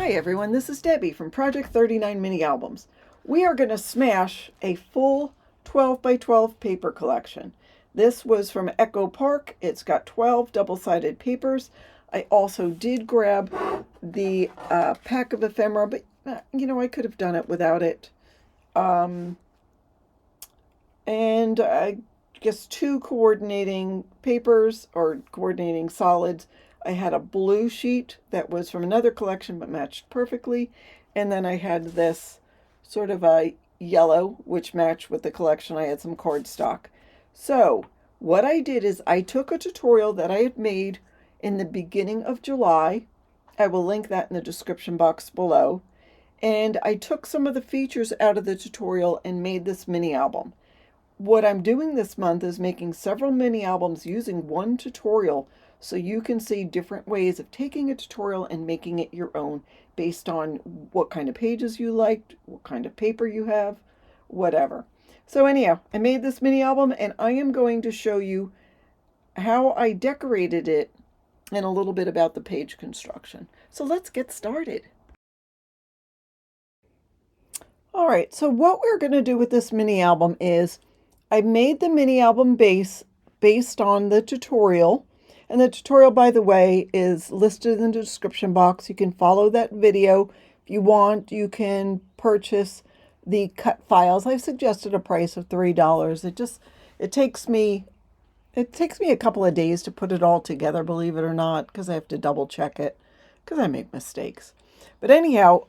Hi everyone, this is Debbie from Project 39 Mini Albums. We are going to smash a full 12 by 12 paper collection. This was from Echo Park. It's got 12 double-sided papers. I also did grab the pack of ephemera, but I could have done it without it. And I guess 2 coordinating papers or coordinating solids. I had a blue sheet that was from another collection but matched perfectly. And then I had this sort of a yellow, which matched with the collection. I had some cardstock. So what I did is I took a tutorial that I had made in the beginning of July. I will link that in the description box below. And I took some of the features out of the tutorial and made this mini album. What I'm doing this month is making several mini albums using one tutorial so you can see different ways of taking a tutorial and making it your own based on what kind of pages you liked, what kind of paper you have, whatever. So anyhow, I made this mini album and I am going to show you how I decorated it and a little bit about the page construction. So let's get started. All right, so what we're going to do with this mini album is I made the mini album base based on the tutorial. And the tutorial, by the way, is listed in the description box. You can follow that video. If you want, you can purchase the cut files. I've suggested a price of $3. It takes me a couple of days to put it all together, believe it or not, because I have to double check it because I make mistakes. But anyhow,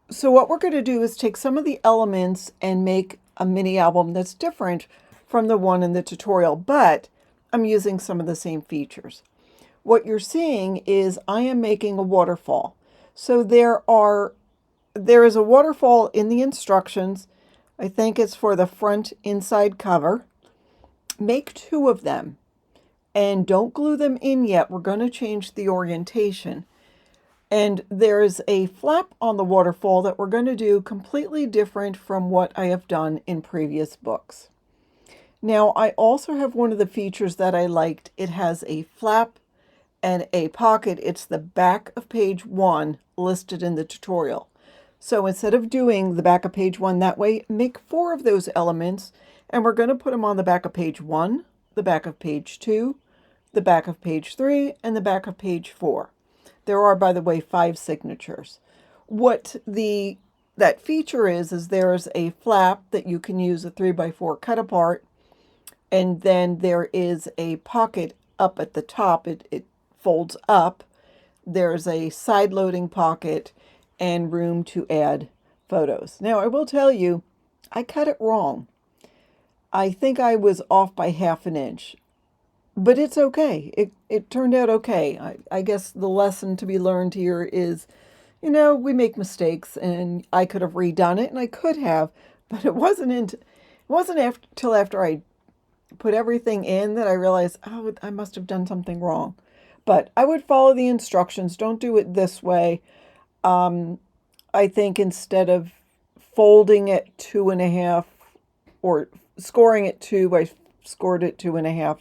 so what we're going to do is take some of the elements and make a mini album that's different from the one in the tutorial, but I'm using some of the same features. What you're seeing is I am making a waterfall. So there is a waterfall in the instructions. I think it's for the front inside cover. Make 2 of them and don't glue them in yet. We're going to change the orientation. And there's a flap on the waterfall that we're going to do completely different from what I have done in previous books. Now, I also have one of the features that I liked. It has a flap and a pocket. It's the back of page 1 listed in the tutorial. So instead of doing the back of page 1 that way, make 4 of those elements, and we're going to put them on the back of page 1, the back of page 2, the back of page 3, and the back of page 4. There are, by the way, 5 signatures. What that feature is there is a flap that you can use a 3x4 cut apart, and then there is a pocket up at the top. It folds up. There's a side loading pocket and room to add photos. Now, I will tell you, I cut it wrong. I think I was off by ½ an inch. But it's okay. It turned out okay. I guess the lesson to be learned here is, we make mistakes, and I could have redone it, and I could have, but it wasn't till after I put everything in that I realized, oh, I must have done something wrong. But I would follow the instructions. Don't do it this way. I think instead of folding it 2.5 or scoring it 2, I scored it 2.5.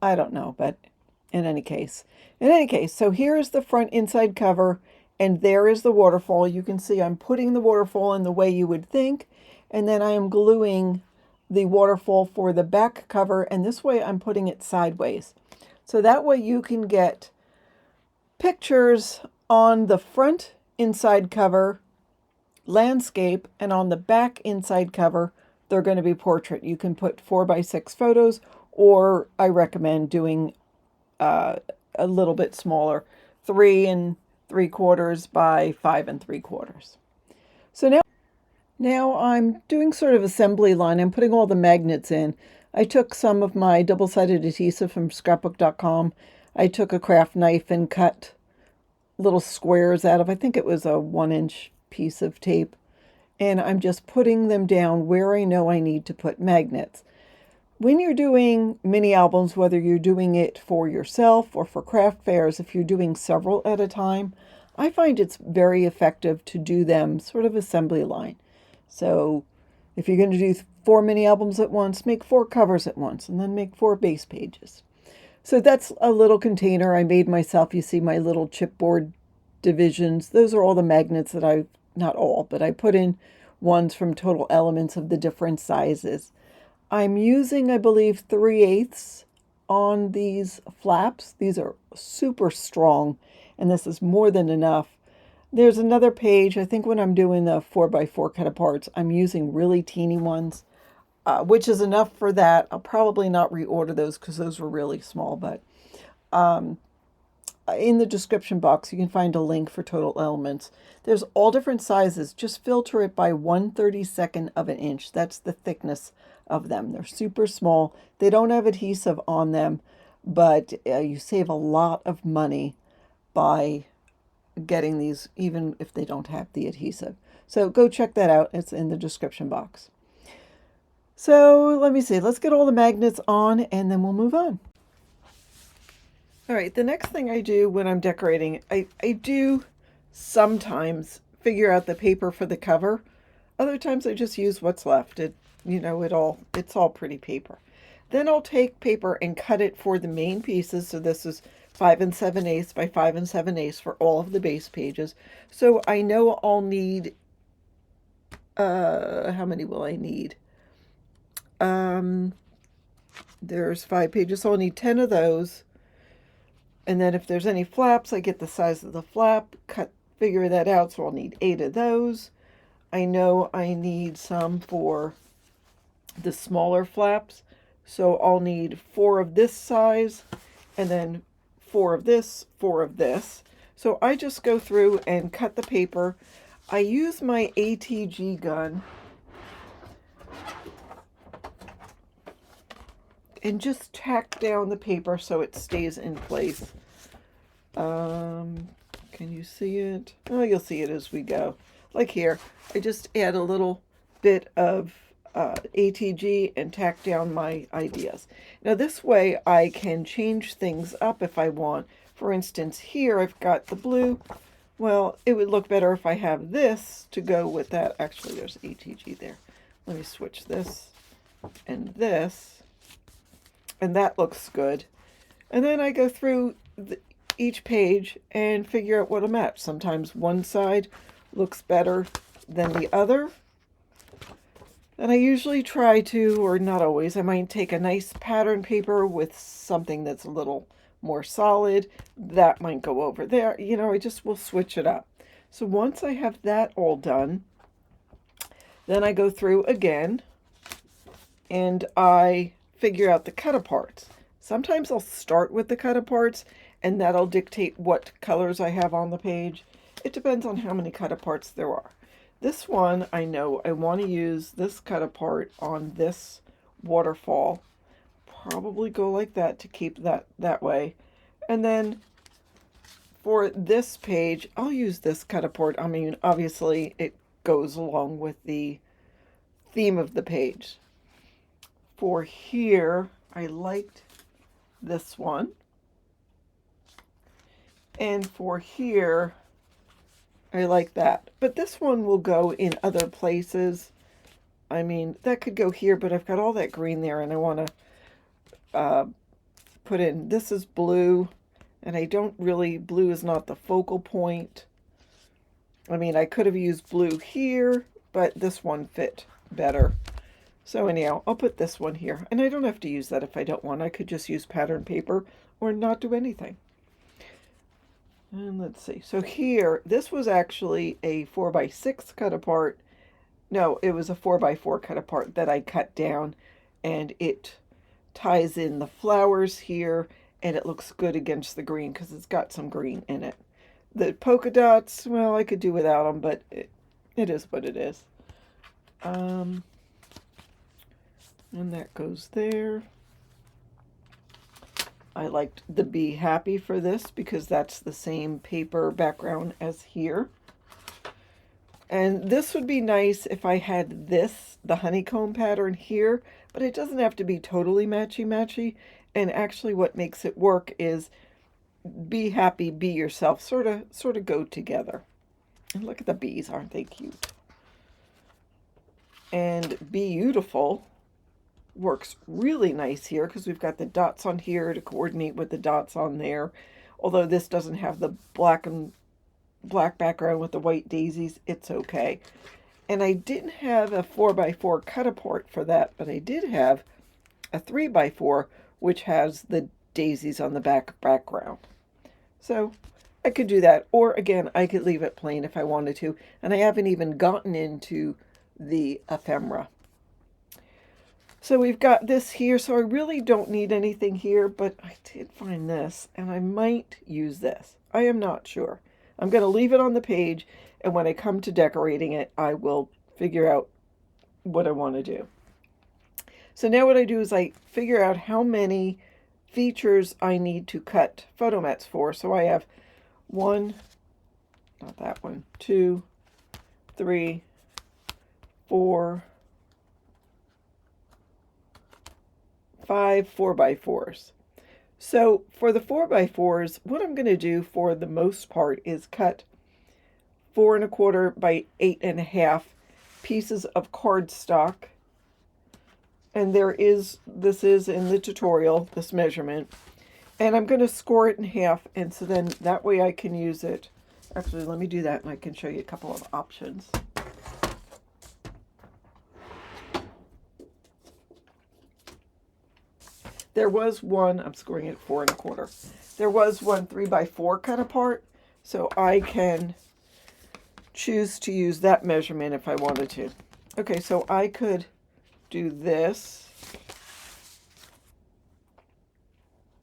I don't know, but in any case, so here is the front inside cover, and there is the waterfall. You can see I'm putting the waterfall in the way you would think, and then I am gluing the waterfall for the back cover, and this way I'm putting it sideways. So that way you can get pictures on the front inside cover, landscape, and on the back inside cover, they're going to be portrait. You can put 4x6 photos, or I recommend doing a little bit smaller, 3 3/4 by 5 3/4. So now I'm doing sort of assembly line. I'm putting all the magnets in. I took some of my double-sided adhesive from scrapbook.com. I took a craft knife and cut little squares out of, I think it was a 1-inch piece of tape. And I'm just putting them down where I know I need to put magnets. When you're doing mini albums, whether you're doing it for yourself or for craft fairs, if you're doing several at a time, I find it's very effective to do them sort of assembly line. So if you're going to do 4 mini albums at once, make 4 covers at once, and then make 4 base pages. So that's a little container I made myself. You see my little chipboard divisions. Those are all the magnets that not all, but I put in ones from Total Elements of the different sizes. I'm using, I believe, 3/8 on these flaps. These are super strong, and this is more than enough. There's another page, I think when I'm doing the 4x4 cut aparts, I'm using really teeny ones, which is enough for that. I'll probably not reorder those because those were really small, but in the description box, you can find a link for Total Elements. There's all different sizes. Just filter it by 1/32 of an inch. That's the thickness of them. They're super small. They don't have adhesive on them, but you save a lot of money by getting these, even if they don't have the adhesive. So go check that out. It's in the description box. So let me see. Let's get all the magnets on and then we'll move on. All right, the next thing I do when I'm decorating, I do sometimes figure out the paper for the cover. Other times I just use what's left. It's all pretty paper. Then I'll take paper and cut it for the main pieces. So this is 5 7/8 by 5 7/8 for all of the base pages. So I know I'll need, how many will I need? There's 5 pages, so I'll need 10 of those. And then if there's any flaps, I get the size of the flap, figure that out, so I'll need 8 of those. I know I need some for the smaller flaps, so I'll need 4 of this size, and then 4 of this, 4 of this. So I just go through and cut the paper. I use my ATG gun and just tack down the paper so it stays in place. Can you see it? Oh, you'll see it as we go. Like here, I just add a little bit of ATG and tack down my ideas. Now this way I can change things up if I want. For instance, here I've got the blue. Well, it would look better if I have this to go with that. Actually, there's ATG there. Let me switch this and this. And that looks good. And then I go through each page and figure out what'll match. Sometimes one side looks better than the other. And I usually try to, or not always, I might take a nice pattern paper with something that's a little more solid. That might go over there. I just will switch it up. So once I have that all done, then I go through again and I figure out the cut aparts. Sometimes I'll start with the cut aparts and that'll dictate what colors I have on the page. It depends on how many cut aparts there are. This one, I know I want to use this cut apart on this waterfall. Probably go like that to keep that way. And then for this page, I'll use this cut apart. I mean, obviously it goes along with the theme of the page. For here, I liked this one. And for here, I like that. But this one will go in other places. I mean, that could go here, but I've got all that green there, and I want to put in, this is blue, and blue is not the focal point. I mean, I could have used blue here, but this one fit better. So anyhow, I'll put this one here. And I don't have to use that if I don't want. I could just use pattern paper or not do anything. And let's see. So here, this was actually a 4x6 cut apart. No, it was a 4x4 cut apart that I cut down. And it ties in the flowers here. And it looks good against the green because it's got some green in it. The polka dots, well, I could do without them, but it is what it is. And that goes there. I liked the Be Happy for this because that's the same paper background as here. And this would be nice if I had the honeycomb pattern here, but it doesn't have to be totally matchy-matchy. And actually what makes it work is be happy, be yourself, sort of go together. And look at the bees, aren't they cute? And Be Beautiful works really nice here because we've got the dots on here to coordinate with the dots on there. Although this doesn't have the black and black background with the white daisies, it's okay. And I didn't have a 4x4 cut apart for that, but I did have a 3x4, which has the daisies on the background. So I could do that. Or again, I could leave it plain if I wanted to. And I haven't even gotten into the ephemera. So we've got this here. So I really don't need anything here, but I did find this and I might use this. I am not sure. I'm going to leave it on the page. And when I come to decorating it, I will figure out what I want to do. So now what I do is I figure out how many features I need to cut photo mats for. So I have 1, not that one, 2, 3, 4, 5 4x4s. So for the 4x4s, what I'm going to do for the most part is cut 4 1/4 by 8 1/2 pieces of cardstock. And this is in the tutorial, this measurement. And I'm going to score it in half, and so then that way I can use it. Actually, let me do that and I can show you a couple of options. There was one, I'm scoring it 4 1/4. There was one 3x4 cut apart, so I can choose to use that measurement if I wanted to. Okay, so I could do this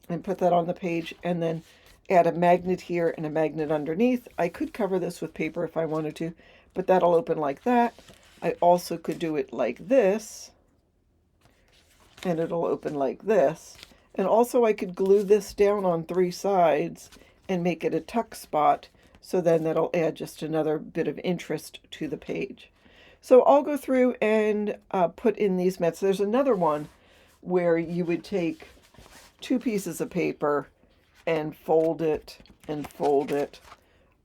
and put that on the page and then add a magnet here and a magnet underneath. I could cover this with paper if I wanted to, but that'll open like that. I also could do it like this and it'll open like this. And also I could glue this down on 3 sides and make it a tuck spot, so then that'll add just another bit of interest to the page. So I'll go through and put in these mats. There's another one where you would take 2 pieces of paper and fold it and fold it.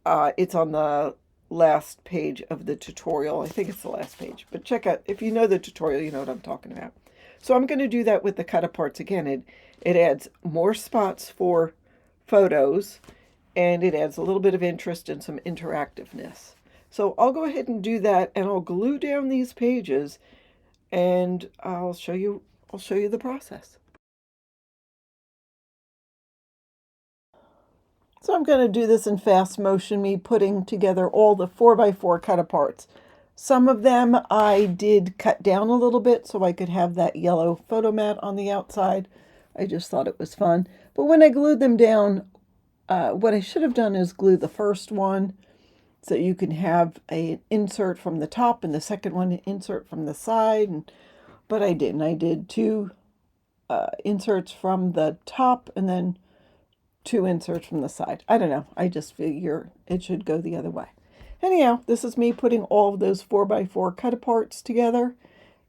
It's on the last page of the tutorial. I think it's the last page, but check out, if you know the tutorial, you know what I'm talking about. So I'm going to do that with the cut aparts again. It adds more spots for photos, and it adds a little bit of interest and some interactiveness. So I'll go ahead and do that, and I'll glue down these pages, and I'll show you the process. So I'm going to do this in fast motion, me putting together all the 4x4 cut aparts. Some of them I did cut down a little bit so I could have that yellow photo mat on the outside. I just thought it was fun. But when I glued them down, what I should have done is glue the first one so you can have an insert from the top and the second one an insert from the side. But I didn't. I did 2 inserts from the top and then 2 inserts from the side. I don't know. I just figure it should go the other way. Anyhow, this is me putting all of those 4x4 cut aparts together.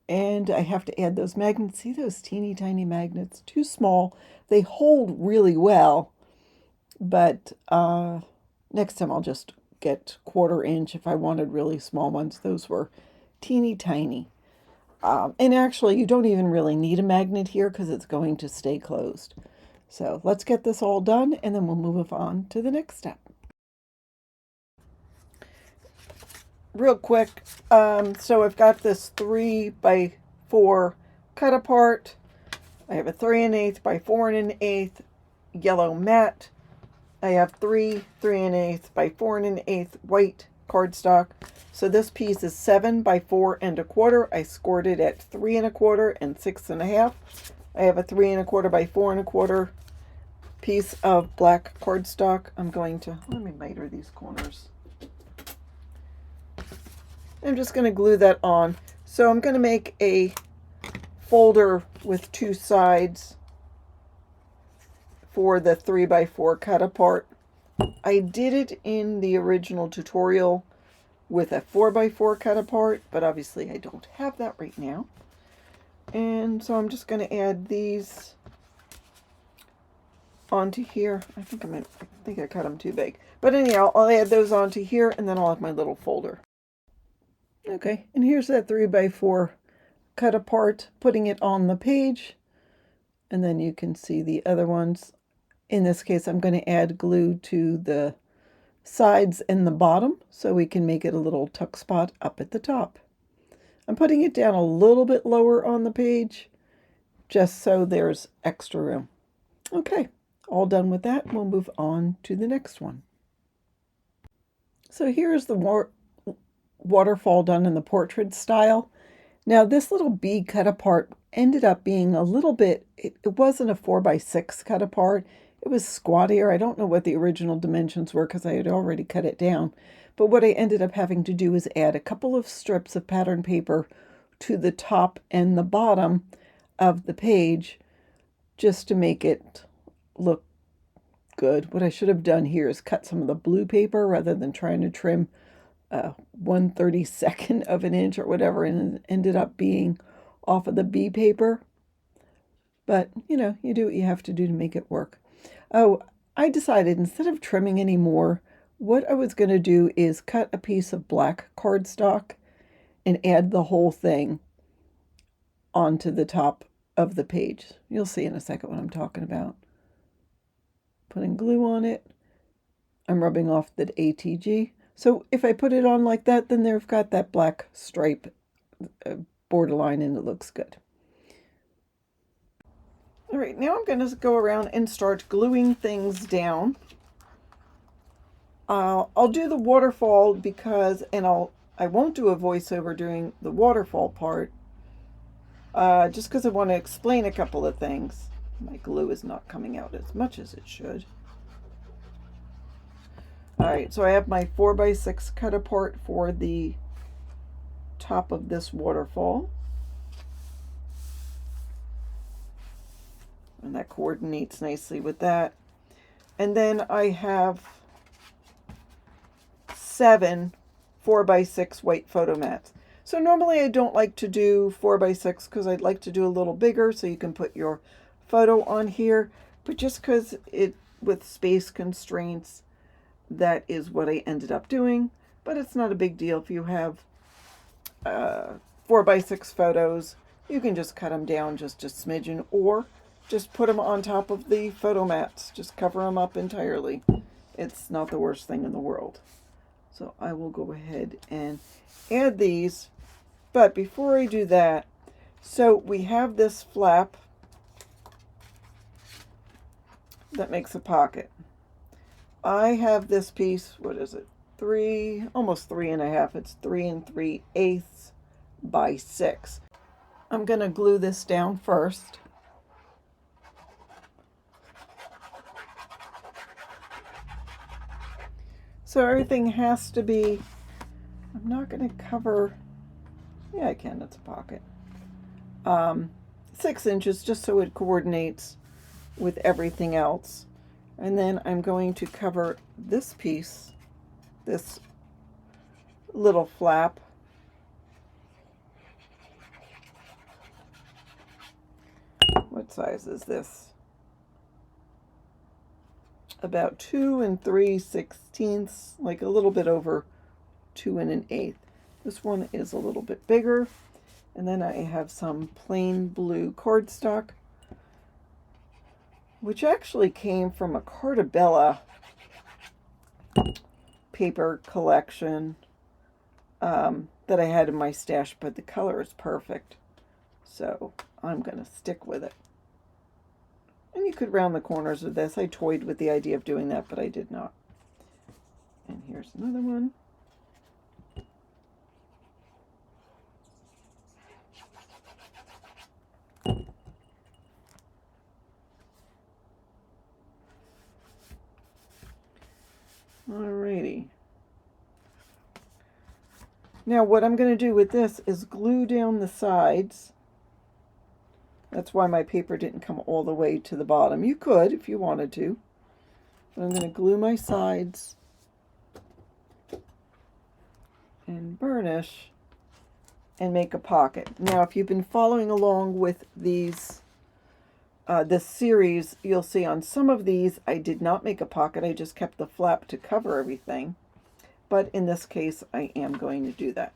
And I have to add those magnets. See those teeny tiny magnets? Too small. They hold really well. But next time I'll just get 1/4 inch if I wanted really small ones. Those were teeny tiny. And actually, you don't even really need a magnet here because it's going to stay closed. So let's get this all done and then we'll move on to the next step. Real quick, so I've got this 3x4 cut apart. I have a 3 1/8 by 4 1/8 yellow mat. I have 3 3 1/8 by 4 1/8 white cardstock. So this piece is 7 by 4 1/4. I scored it at 3 1/4 and 6 1/2. I have a 3 1/4 by 4 1/4 piece of black cardstock. I'm going to, let me miter these corners. I'm just going to glue that on. So I'm going to make a folder with 2 sides for the 3x4 cut apart. I did it in the original tutorial with a 4x4 cut apart, but obviously I don't have that right now. And so I'm just going to add these onto here. I think I cut them too big. But anyhow, I'll add those onto here and then I'll have my little folder. Okay, and here's that 3x4 cut apart, putting it on the page. And then you can see the other ones. In this case, I'm going to add glue to the sides and the bottom so we can make it a little tuck spot up at the top. I'm putting it down a little bit lower on the page just so there's extra room. Okay, all done with that. We'll move on to the next one. So here's the waterfall done in the portrait style. Now this little bee cut apart ended up being a little bit, it wasn't a 4x6 cut apart. It was squattier. I don't know what the original dimensions were because I had already cut it down. But what I ended up having to do is add a couple of strips of pattern paper to the top and the bottom of the page just to make it look good. What I should have done here is cut some of the blue paper rather than trying to trim 1/32 of an inch or whatever, and it ended up being off of the bee paper. But, you know, you do what you have to do to make it work. Oh, I decided instead of trimming anymore, what I was going to do is cut a piece of black cardstock and add the whole thing onto the top of the page. You'll see in a second what I'm talking about. Putting glue on it. I'm rubbing off the ATG. So if I put it on like that, then they've got that black stripe borderline and it looks good. All right, now I'm going to go around and start gluing things down. I'll do the waterfall because, and I won't do a voiceover during the waterfall part, just because I want to explain a couple of things. My glue is not coming out as much as it should. All right, so I have my 4x6 cut apart for the top of this waterfall. And that coordinates nicely with that. And then I have 7 4x6 white photo mats. So normally I don't like to do 4x6 because I'd like to do a little bigger so you can put your photo on here. But just because with space constraints, that is what I ended up doing. But it's not a big deal if you have 4x6 photos. You can just cut them down just a smidgen, or just put them on top of the photo mats. Just cover them up entirely. It's not the worst thing in the world. So I will go ahead and add these. But before I do that, so we have this flap that makes a pocket. I have this piece, what is it? Almost 3.5. It's 3 3/8 by 6. I'm going to glue this down first. So everything has to be, I'm not going to cover, yeah I can, it's a pocket. 6 inches just so it coordinates with everything else. And then I'm going to cover this piece, this little flap, what size is this? About 2 3/16, like a little bit over 2 1/8. This one is a little bit bigger. And then I have some plain blue cardstock, which actually came from a Cartabella paper collection that I had in my stash, but the color is perfect. So I'm going to stick with it. And you could round the corners with this. I toyed with the idea of doing that, but I did not. And here's another one. Alrighty. Now what I'm going to do with this is glue down the sides. That's why my paper didn't come all the way to the bottom. You could if you wanted to. But I'm going to glue my sides and burnish and make a pocket. Now if you've been following along with these this series, you'll see on some of these I did not make a pocket. I just kept the flap to cover everything. But in this case I am going to do that.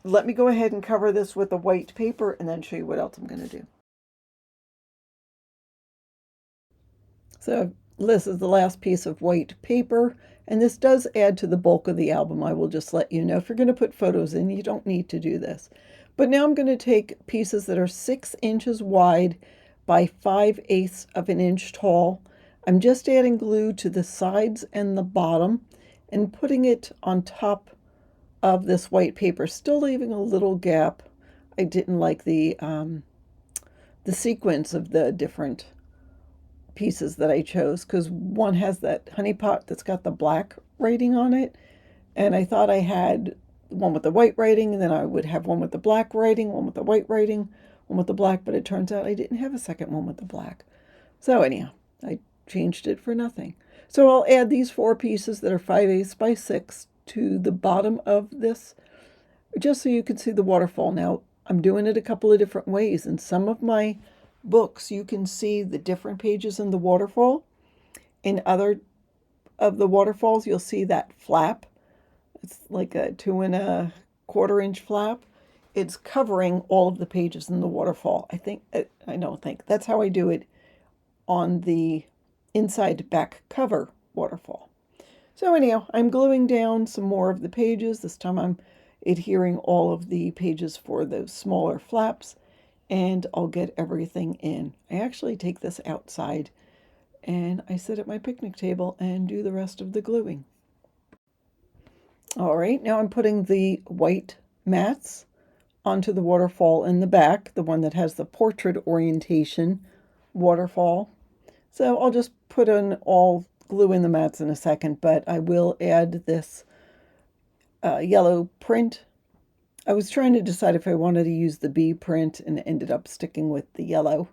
Let me go ahead and cover this with the white paper and then show you what else I'm going to do. So this is the last piece of white paper, and this does add to the bulk of the album. I will just let you know. If you're going to put photos in, you don't need to do this. But now I'm going to take pieces that are 6 inches wide by 5/8 of an inch tall. I'm just adding glue to the sides and the bottom and putting it on top of this white paper, still leaving a little gap. I didn't like the sequence of the different pieces that I chose, because one has that honey pot that's got the black writing on it, and I thought I had one with the white writing, and then I would have one with the black writing, one with the white writing, one with the black, but it turns out I didn't have a second one with the black. So anyhow, I changed it for nothing. So I'll add these 4 pieces that are 5/8 by 6 to the bottom of this, just so you can see the waterfall. Now, I'm doing it a couple of different ways. In some of my books, you can see the different pages in the waterfall. In other of the waterfalls, you'll see that flap. It's like a 2¼ inch flap. It's covering all of the pages in the waterfall. I don't think, that's how I do it on the inside back cover waterfall. So anyhow, I'm gluing down some more of the pages. This time I'm adhering all of the pages for those smaller flaps, and I'll get everything in. I actually take this outside and I sit at my picnic table and do the rest of the gluing. All right, now I'm putting the white mats onto the waterfall in the back, the one that has the portrait orientation waterfall. So I'll just put in all glue in the mats in a second, but I will add this yellow print. I was trying to decide if I wanted to use the bee print and ended up sticking with the yellow.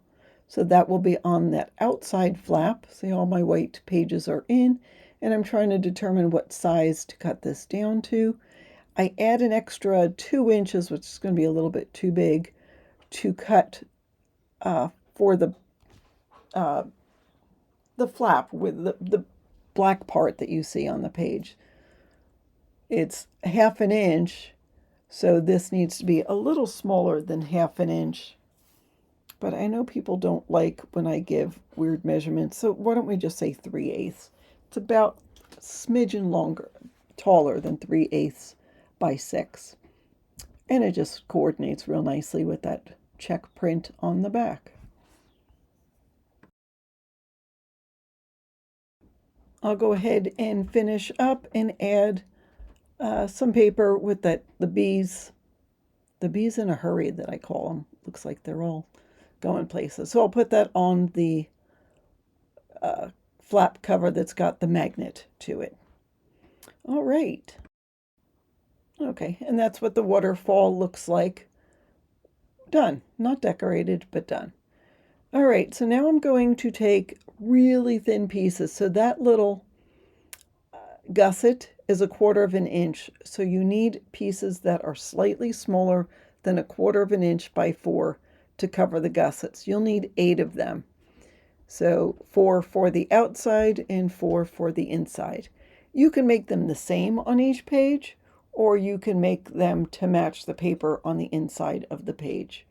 So that will be on that outside flap. See, all my white pages are in, and I'm trying to determine what size to cut this down to. I add an extra 2 inches, which is going to be a little bit too big, to cut for the flap with the black part that you see on the page. It's 1/2 inch, so this needs to be a little smaller than 1/2 inch. But I know people don't like when I give weird measurements, so why don't we just say 3/8? It's about a smidgen longer, taller than 3/8 by 6. And it just coordinates real nicely with that check print on the back. I'll go ahead and finish up and add some paper with the bees in a hurry that I call them. Looks like they're all going places. So I'll put that on the flap cover that's got the magnet to it. All right. Okay, and that's what the waterfall looks like. Done. Not decorated, but done. All right, so now I'm going to take really thin pieces. So that little gusset is 1/4 inch. So you need pieces that are slightly smaller than 1/4 inch by 4 to cover the gussets. You'll need 8 of them. So 4 for the outside and 4 for the inside. You can make them the same on each page, or you can make them to match the paper on the inside of the page.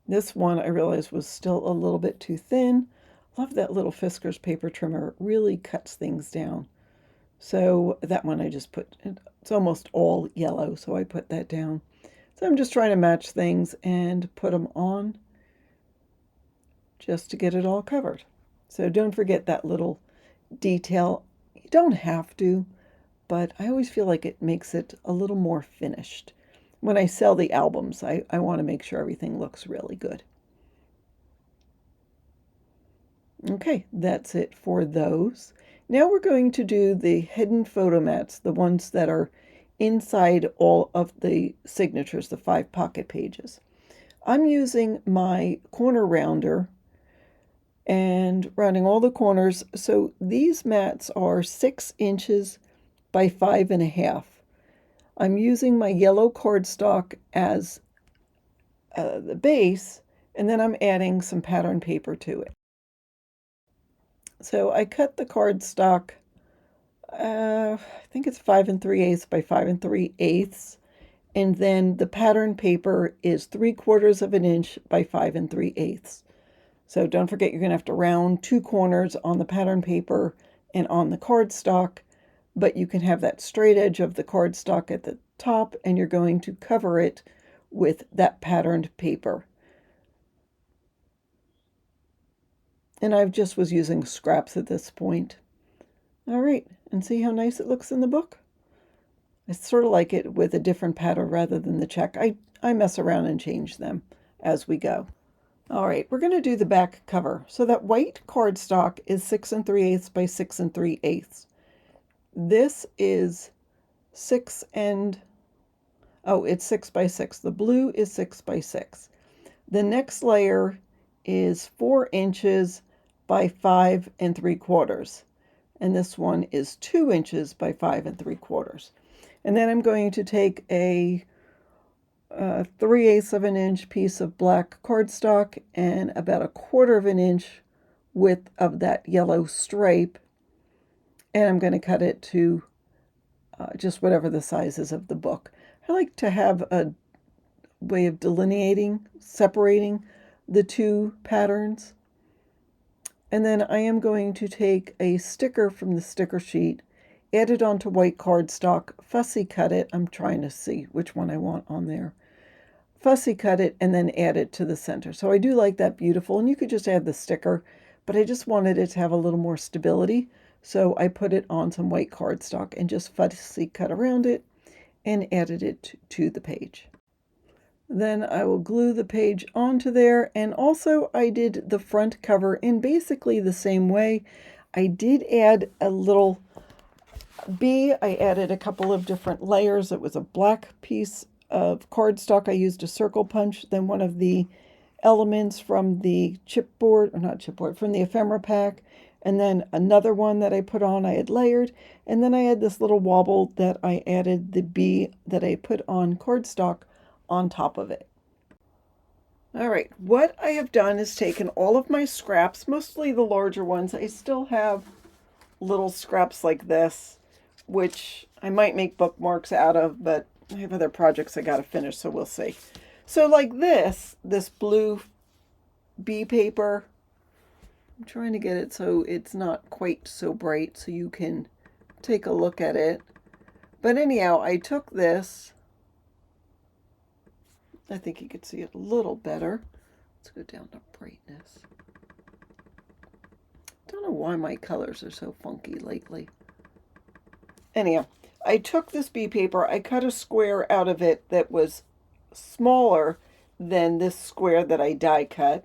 This one I realized was still a little bit too thin. Love that little Fisker's paper trimmer. It really cuts things down. So that one I just put, it's almost all yellow, so I put that down. So I'm just trying to match things and put them on just to get it all covered. So don't forget that little detail. You don't have to, but I always feel like it makes it a little more finished. When I sell the albums, I want to make sure everything looks really good. Okay, that's it for those. Now we're going to do the hidden photo mats, the ones that are inside all of the signatures, the 5 pocket pages. I'm using my corner rounder and rounding all the corners. So these mats are 6 inches by 5½. I'm using my yellow cardstock as the base, and then I'm adding some pattern paper to it. So I cut the cardstock, I think it's 5 3/8 by 5 3/8, and then the pattern paper is 3/4 inch by 5 3/8. So don't forget you're going to have to round 2 corners on the pattern paper and on the cardstock, but you can have that straight edge of the cardstock at the top, and you're going to cover it with that patterned paper. And I just was using scraps at this point. All right, and see how nice it looks in the book? I sort of like it with a different pattern rather than the check. I mess around and change them as we go. All right, we're going to do the back cover. So that white cardstock is 6 3/8 by 6 3/8. This is 6 and, oh, it's 6 by 6. The blue is 6 by 6. The next layer is 4 inches by 5 3/4. And this one is 2 inches by 5 3/4. And then I'm going to take a 3/8 of an inch piece of black cardstock and about 1/4 of an inch width of that yellow stripe, and I'm going to cut it to just whatever the size is of the book. I like to have a way of delineating, separating the two patterns. And then I am going to take a sticker from the sticker sheet, add it onto white cardstock, fussy cut it. I'm trying to see which one I want on there. Fussy cut it and then add it to the center. So I do like that beautiful, and you could just add the sticker, but I just wanted it to have a little more stability. So I put it on some white cardstock and just fussy cut around it and added it to the page. Then I will glue the page onto there, and also I did the front cover in basically the same way. I did add a little bee. I added a couple of different layers. It was a black piece of cardstock. I used a circle punch, then one of the elements from the chipboard, or not chipboard, from the ephemera pack, and then another one that I put on, I had layered, and then I had this little wobble that I added the bee that I put on cardstock on top of it. All right, what I have done is taken all of my scraps, mostly the larger ones. I still have little scraps like this, which I might make bookmarks out of, but I have other projects I got to finish, so we'll see. So like this blue bee paper, I'm trying to get it so it's not quite so bright so you can take a look at it. But anyhow, I took this. I think you could see it a little better. Let's go down to brightness. Don't know why my colors are so funky lately. Anyhow, I took this bee paper, I cut a square out of it that was smaller than this square that I die cut.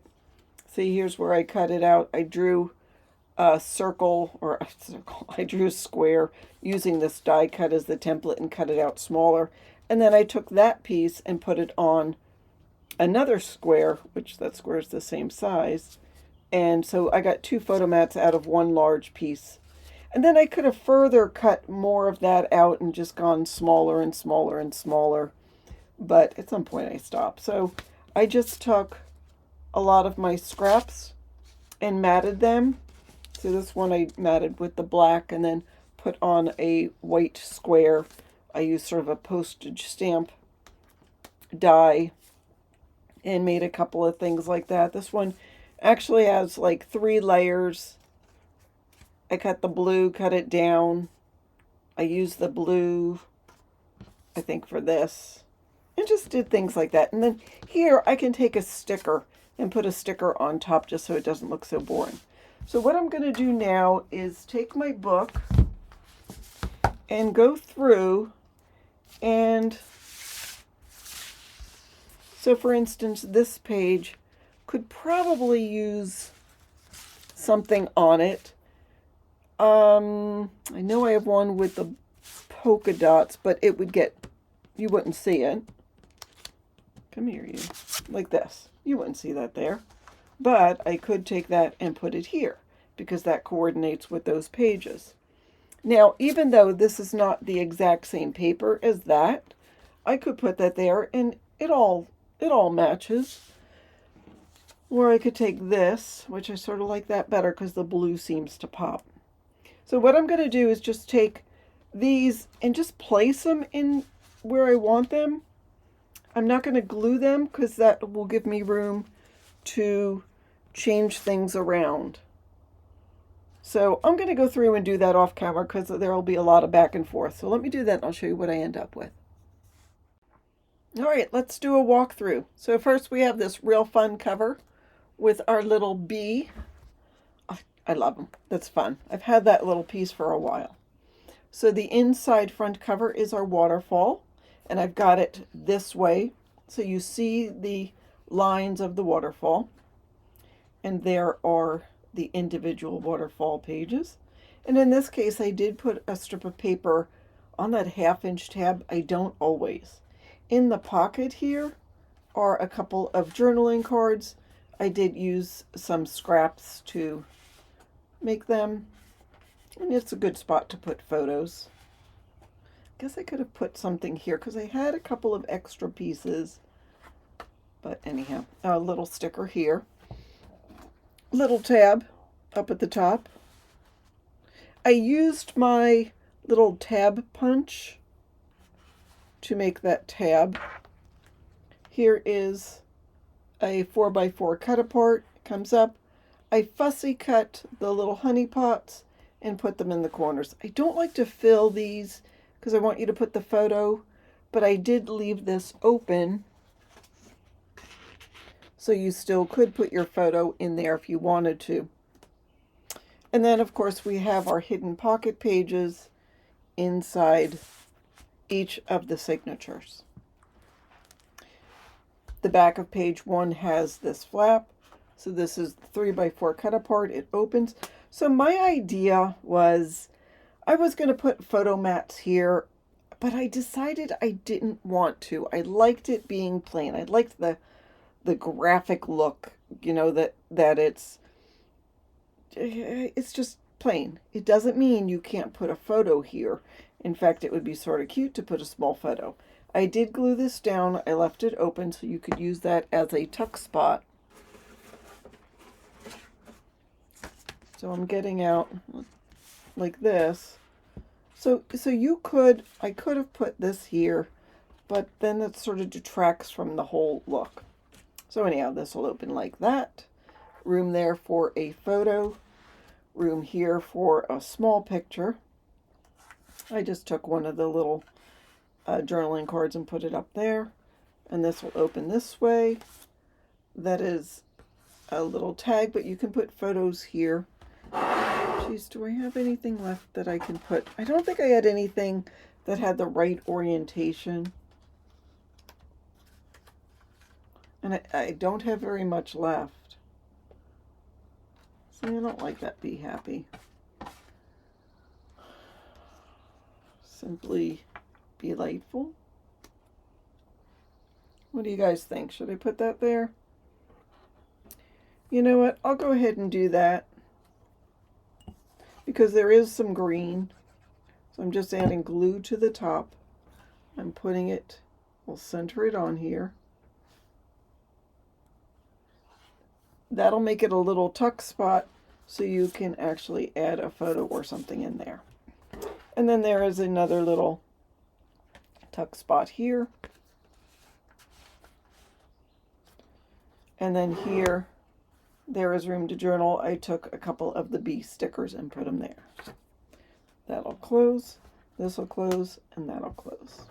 See, here's where I cut it out. I drew a circle, I drew a square using this die cut as the template and cut it out smaller. And then I took that piece and put it on another square, which that square is the same size. And so I got 2 photo mats out of one large piece. And then I could have further cut more of that out and just gone smaller and smaller and smaller. But at some point I stopped. So I just took a lot of my scraps and matted them. So this one I matted with the black and then put on a white square. I used sort of a postage stamp die and made a couple of things like that. This one actually has like 3 layers. I cut the blue, cut it down. I used the blue, I think, for this. And just did things like that. And then here I can take a sticker and put a sticker on top just so it doesn't look so boring. So what I'm going to do now is take my book and go through and so for instance, this page could probably use something on it. I know I have one with the polka dots, but it would get, you wouldn't see it. Come here, you. Like this. You wouldn't see that there. But I could take that and put it here because that coordinates with those pages. Now, even though this is not the exact same paper as that, I could put that there and it all matches. Or I could take this, which I sort of like that better because the blue seems to pop. So what I'm going to do is just take these and just place them in where I want them. I'm not going to glue them because that will give me room to change things around. So I'm going to go through and do that off camera because there will be a lot of back and forth. So let me do that and I'll show you what I end up with. All right, let's do a walkthrough. So first we have this real fun cover with our little bee. I love them. That's fun. I've had that little piece for a while. So the inside front cover is our waterfall, and I've got it this way. So you see the lines of the waterfall, and there are the individual waterfall pages. And in this case, I did put a strip of paper on that 1/2-inch tab. I don't always. In the pocket here are a couple of journaling cards. I did use some scraps to make them, and it's a good spot to put photos. Guess I could have put something here because I had a couple of extra pieces, but anyhow, a little sticker here, little tab up at the top. I used my little tab punch to make that tab. Here is a 4x4 cut apart. It comes up. I fussy cut the little honey pots and put them in the corners. I don't like to fill these because I want you to put the photo, but I did leave this open so you still could put your photo in there if you wanted to. And then of course we have our hidden pocket pages inside each of the signatures. The back of page 1 has this flap. So this is the 3x4 cut apart. It opens. So my idea was I was going to put photo mats here, but I decided I didn't want to. I liked it being plain. I liked the graphic look, you know, that it's just plain. It doesn't mean you can't put a photo here. In fact, it would be sort of cute to put a small photo. I did glue this down. I left it open so you could use that as a tuck spot. So I'm getting out like this. So I could have put this here, but then it sort of detracts from the whole look. So anyhow, this will open like that. Room there for a photo. Room here for a small picture. I just took one of the little journaling cards and put it up there. And this will open this way. That is a little tag, but you can put photos here. Geez, do I have anything left that I can put? I don't think I had anything that had the right orientation. And I don't have very much left. See, I don't like that Be Happy. Simply Delightful. What do you guys think? Should I put that there? You know what? I'll go ahead and do that because there is some green. So I'm just adding glue to the top. I'm putting it, we'll center it on here. That'll make it a little tuck spot so you can actually add a photo or something in there. And then there is another little tuck spot here. And then here, there is room to journal. I took a couple of the bee stickers and put them there. That'll close, this will close, and that'll close.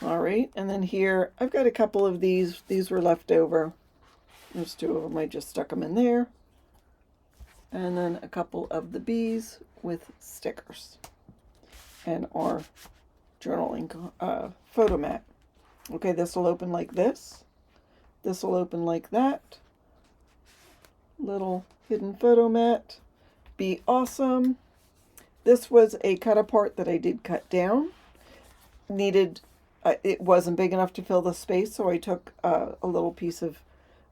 All right, and then here, I've got a couple of these. These were left over. There's two of them. I just stuck them in there. And then a couple of the bees with stickers. And our journaling photo mat. Okay, this will open like this. This will open like that. Little hidden photo mat. Be awesome. This was a cut apart that I did cut down. Needed, it wasn't big enough to fill the space, so I took a little piece of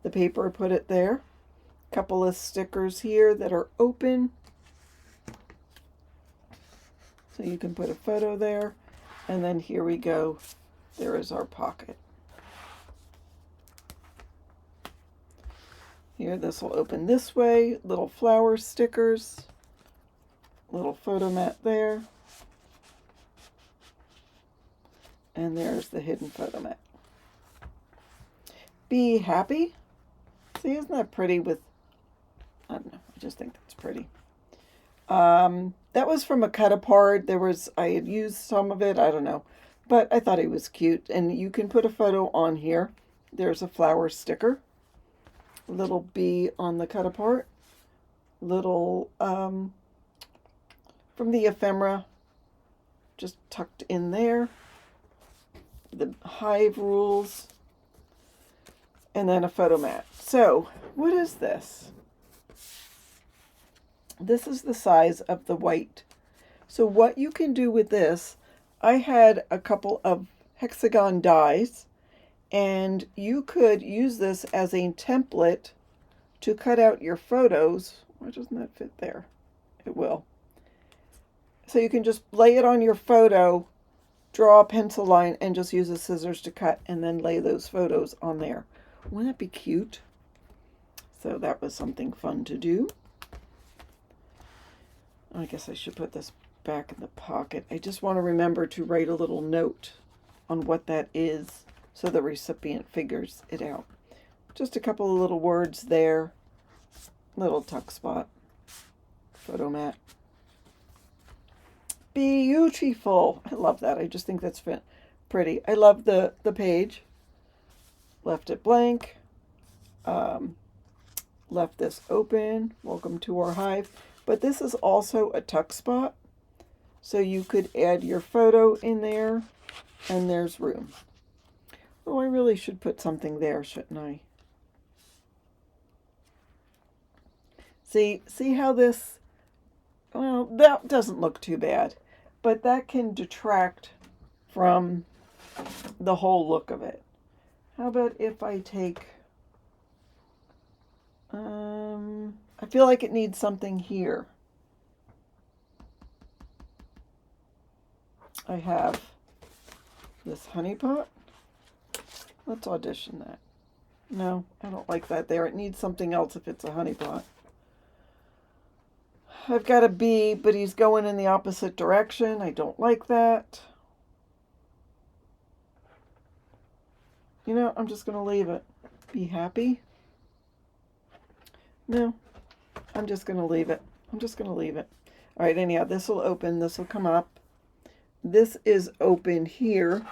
the paper, put it there. Couple of stickers here that are open. So you can put a photo there. And then here we go. There is our pocket. Here, this will open this way. Little flower stickers. Little photo mat there. And there's the hidden photo mat. Be happy. See, isn't that pretty with, I don't know, I just think that's pretty. That was from a cut apart. I had used some of it, I don't know, but I thought it was cute. And you can put a photo on here. There's a flower sticker, little bee on the cut apart, little from the ephemera, just tucked in there, the hive rules, and then a photo mat. So, what is this? This is the size of the white. So what you can do with this, I had a couple of hexagon dies, and you could use this as a template to cut out your photos. Why doesn't that fit there? It will. So you can just lay it on your photo, draw a pencil line, and just use the scissors to cut, and then lay those photos on there. Wouldn't that be cute? So that was something fun to do. I guess I should put this back in the pocket. I just want to remember to write a little note on what that is so the recipient figures it out. Just a couple of little words there. Little tuck spot. Photo mat. Beautiful. I love that. I just think that's pretty. I love the page. Left it blank. Left this open. Welcome to our hive. But this is also a tuck spot. So you could add your photo in there, and there's room. Oh, I really should put something there, shouldn't I? See how this, well, that doesn't look too bad, but that can detract from the whole look of it. How about if I take, I feel like it needs something here. I have this honey pot. Let's audition that. No, I don't like that there. It needs something else if it's a honey pot. I've got a bee, but he's going in the opposite direction. I don't like that. You know, I'm just going to leave it. Be happy. No, I'm just going to leave it. I'm just going to leave it. All right, anyhow, this will open. This will come up. This is open here.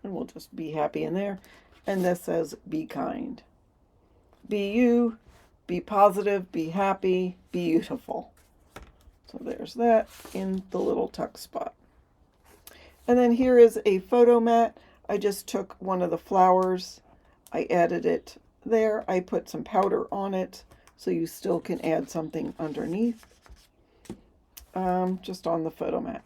And we'll just be happy in there. And this says, be kind. Be you. Be positive. Be happy. Be beautiful. So there's that in the little tuck spot. And then here is a photo mat. I just took one of the flowers. I added it there. I put some powder on it so you still can add something underneath. Just on the photo mat.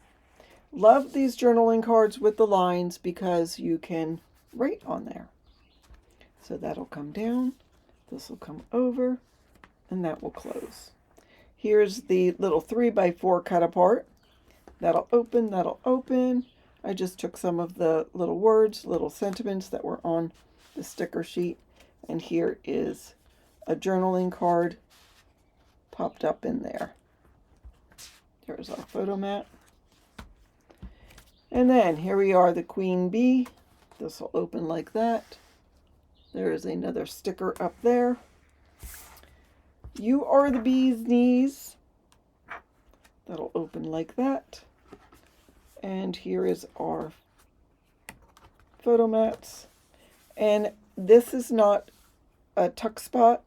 Love these journaling cards with the lines because you can write on there. So that'll come down. This will come over. And that will close. Here's the little 3x4 cut apart. That'll open, that'll open. I just took some of the little words, little sentiments that were on the sticker sheet. And here is a journaling card popped up in there. There's our photo mat. And then here we are, the queen bee. This will open like that. There is another sticker up there. You are the bee's knees. That'll open like that. And here is our photo mats. And this is not a tuck spot.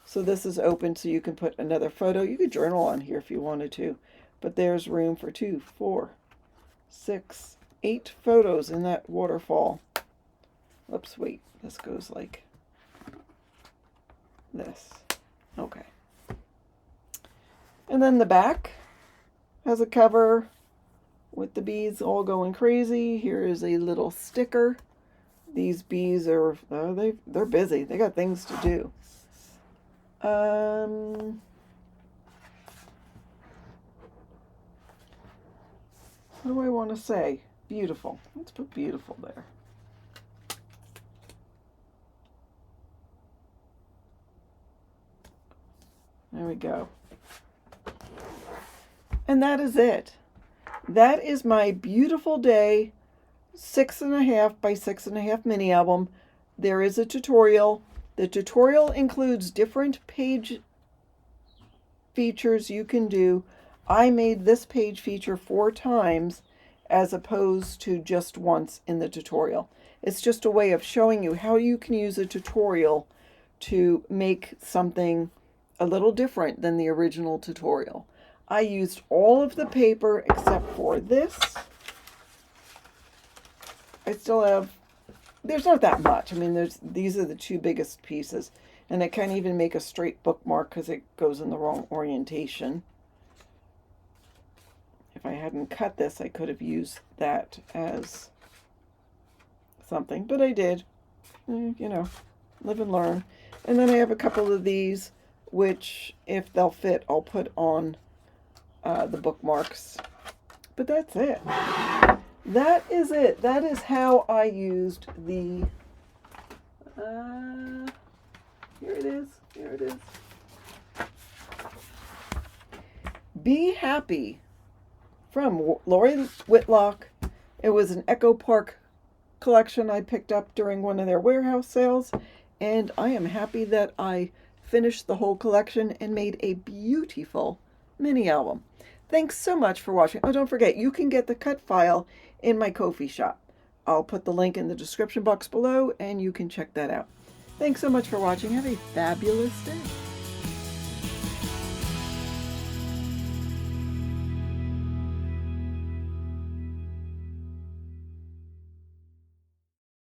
So this is open so you can put another photo. You could journal on here if you wanted to. But there's room for 2, 4, 6, 8 photos in that waterfall. Oops, wait. This goes like this. Okay. And then the back has a cover with the bees all going crazy. Here is a little sticker. These bees are, they're busy. They got things to do. What do I want to say? Beautiful. Let's put beautiful there. There we go. And that is it. That is my beautiful day 6.5 by 6.5 mini album. There is a tutorial. The tutorial includes different page features you can do. I made this page feature 4 times as opposed to just once in the tutorial. It's just a way of showing you how you can use a tutorial to make something a little different than the original tutorial. I used all of the paper except for this. I still have, there's not that much. I mean, these are the 2 biggest pieces. And I can't even make a straight bookmark because it goes in the wrong orientation. If I hadn't cut this, I could have used that as something, but I did. You know, live and learn. And then I have a couple of these, which, if they'll fit, I'll put on the bookmarks. But that's it. That is it. That is how I used the... here it is. Here it is. Be Happy from Lori Whitlock. It was an Echo Park collection I picked up during one of their warehouse sales, and I am happy that I finished the whole collection and made a beautiful mini album. Thanks so much for watching. Oh, don't forget, you can get the cut file in my Ko-fi shop. I'll put the link in the description box below, and you can check that out. Thanks so much for watching. Have a fabulous day.